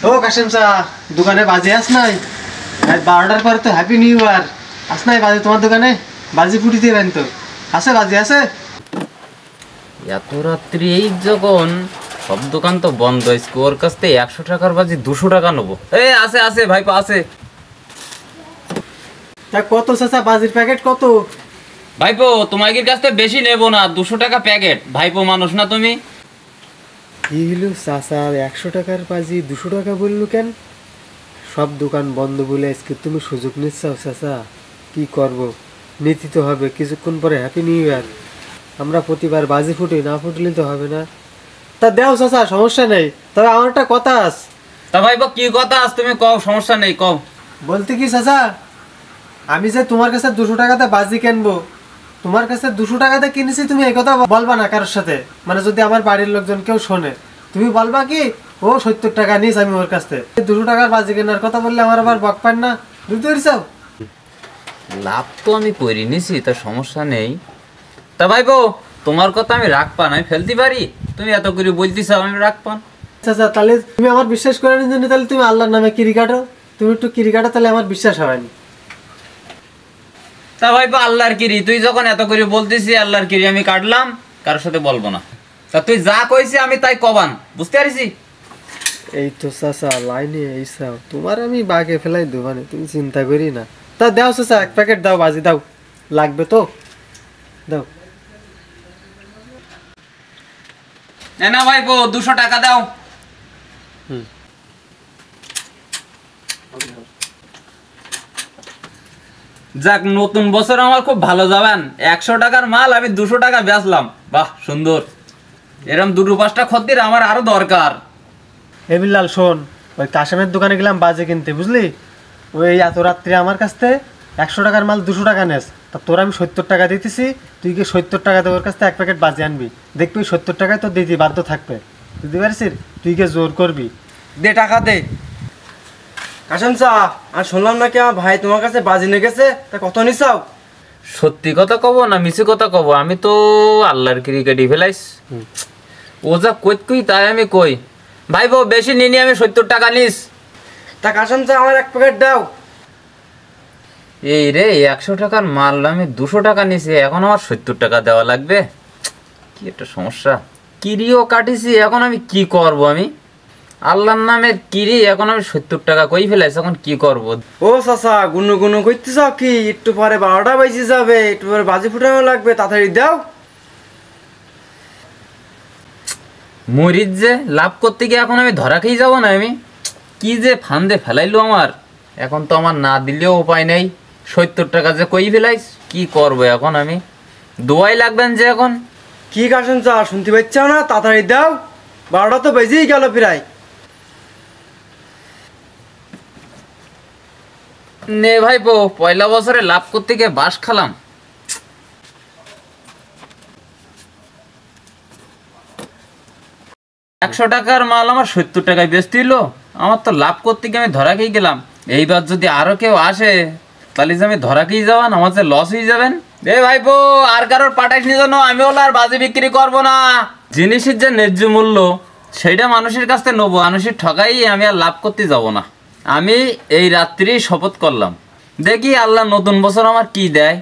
ও কাশেম চা দোকানে বাজে আস নাই? 12টার পরে তো হ্যাপি নিউ ইয়ার। আস নাই বাজে তোমার দোকানে? বাজি ফুটি দেবেন তো? আছে বাজে আছে? এত রাত্রি এই যখন সব দোকান তো বন্ধ হয়েছে, ওর কাছ থেকে 100 টাকার বাজি 200 টাকা নেবো। এই আছে আছে ভাইপো আছে। তা কত চাচা বাজির প্যাকেট কত? ভাইপো তোমাদের কাছ থেকে বেশি নেবো না, 200 টাকা প্যাকেট। ভাইপো মানুষ না তুমি? কি হলো চাচা, 100 টাকার বাজি 200 টাকা বললো কেন? সব দোকান বন্ধ বলে আজকে তুমি সুযোগ নিচ্ছাও চাচা। কি করব, নিতে তো হবে। কিছুক্ষণ পরে হ্যাপি নিউ ইয়ার, আমরা প্রতিবার বাজি ফুটি, না ফুটলে তো হবে না। তা দেও চাচা, সমস্যা নেই। তবে আমার একটা কথা আছে। তা ভাইপো কি কথা আছে তুমি কও, সমস্যা নেই কও। বলতে কি চাচা, আমি যে তোমার কাছে 200 টাকাতে বাজি কিনবো, তোমার কাছে 200 টাকাতে কিনেছি, তুমি এই কথা বলবা না কারোর সাথে। মানে যদি আমার বাড়ির লোকজন কেউ শোনে, তুমি বলবা কি ও 70 টাকা নিস আমি ওর কাছ থেকে। 200 টাকার বাজি কেনার কথা বললে আমার আবার বক পান না, বুঝতে পেরেছ? লাভ তো আমি করে নিছি, তা সমস্যা নেই। তা ভাইপো তোমার কথা আমি রাখপান, আমি ফেলতে পারি? তুমি এত করে বলতেছ আমি রাখপান। চাচা তাহলে তুমি আমার বিশ্বাস করার জন্য তাহলে তুমি আল্লাহর নামে কিরি কাটো, তুমি একটু কিরি কাটো, তাহলে আমার বিশ্বাস হয়নি। তা ভাইপো আল্লাহর কিরি, তুই যখন এত করে বলতেছি আল্লাহর কিরি আমি কাটলাম, কারোর সাথে বলবো না। তা তুই যা কইছি আমি তাই কবান, বুঝতে পারিস? এই তো চাচা লাইনে এইসব তোমার আমি বাগে ফেলাই দেবানে, তুমি চিন্তা করি না। তা দাও চাচা, এক প্যাকেট দাও, বাজি দাও, লাগবে তো দাও। না ভাইপো 200 টাকা দাও। যাক, নতুন বছর আমার খুব ভালো যাবেন। 100 টাকার মাল আমি 200 টাকা বেচলাম, বাহ সুন্দর। এরকম 2-5টা খদ্দের আমার আরো দরকার। এ বিল্লাল শোন, ওই কাশেমের দোকানে গেলাম বাজে কিনতে, বুঝলি? ওই এত রাত্রে আমার কাছ থেকে 100 টাকার মাল 200 টাকা নেস। তা তোর আমি 70 টাকা দিতেছি, তুই কি 70 টাকাতে ওর কাছ থেকে এক প্যাকেট বাজে আনবি? দেখবি 70 টাকায় তোর দিতে বাধ্য থাকবে, বুঝতে পারছিস? তুই কে জোর করবি? দে টাকা দে। কাশেম চা, আর শুনলাম নাকি আমার ভাই তোমার কাছে বাজি নিয়ে গেছে, তা কত নিছাও? সত্যি কথা কব না মিছে কথা কব? আমি তো আল্লাহর ক্রিকেটই ফেলাইস। ও যা কই তাই আমি কই। ভাইপো বেশি নিনি, আমি 70 টাকা নিস। তা কাশেম চা আমার এক প্যাকেট দাও। এই রে, 100 টাকার মাল আমি 200 টাকা নিছি, এখন আমার 70 টাকা দেওয়া লাগবে। কি একটা সমস্যা। কিরিও কাটিছি, এখন আমি কি করব? আমি আল্লাহর নামের কিরি, এখন আমি 70 টাকা কই ফেলাইছি, এখন কি করব? ও চাচা, গুনু গুনু করতে চাও কি? একটু পরে 12টা বেজে যাবে, একটু পরে বাজি ফুটানো লাগবে, তাড়াতাড়ি দাও। মরিচ যে লাভ করতে গিয়ে এখন আমি ধরা খেয়ে যাবো না? আমি কি যে ফান্দে ফেলাইলো আমার, এখন তো আমার না দিলেও উপায় নেই। 70 টাকা যে কই ফেলাইস, কি করব এখন? আমি দোয়াই লাগবেন যে এখন। কি কাশেম চা, শুনতে পাচ্ছ না? তাড়াতাড়ি দাও, 12টা তো বেজেই গেল প্রায়। নে ভাইপো, পয়লা বছরে লাভ করতে গিয়ে বাস খালাম। একশো টাকার মাল আমার 70 টাকায় বেচতে হলো, আমার তো লাভ করতে গিয়ে আমি ধরা খেয়ে গেলাম। এইবার যদি আরো কেউ আসে, তাহলে যে আমি ধরা খেয়ে যাবেন, আমার যে লস হয়ে যাবেন। এ ভাইপো, আর কারোর পাঠাইস নি জন্য আমি ওলা আর বাজি বিক্রি করবো না। জিনিসের যে ন্যায্য মূল্য সেইটা মানুষের কাছ থেকে নেবো, মানুষের ঠকাই আমি আর লাভ করতে যাব না। আমি এই রাত্রি শপথ করলাম, দেখি আল্লাহ নতুন বছর আমার কি দেয়।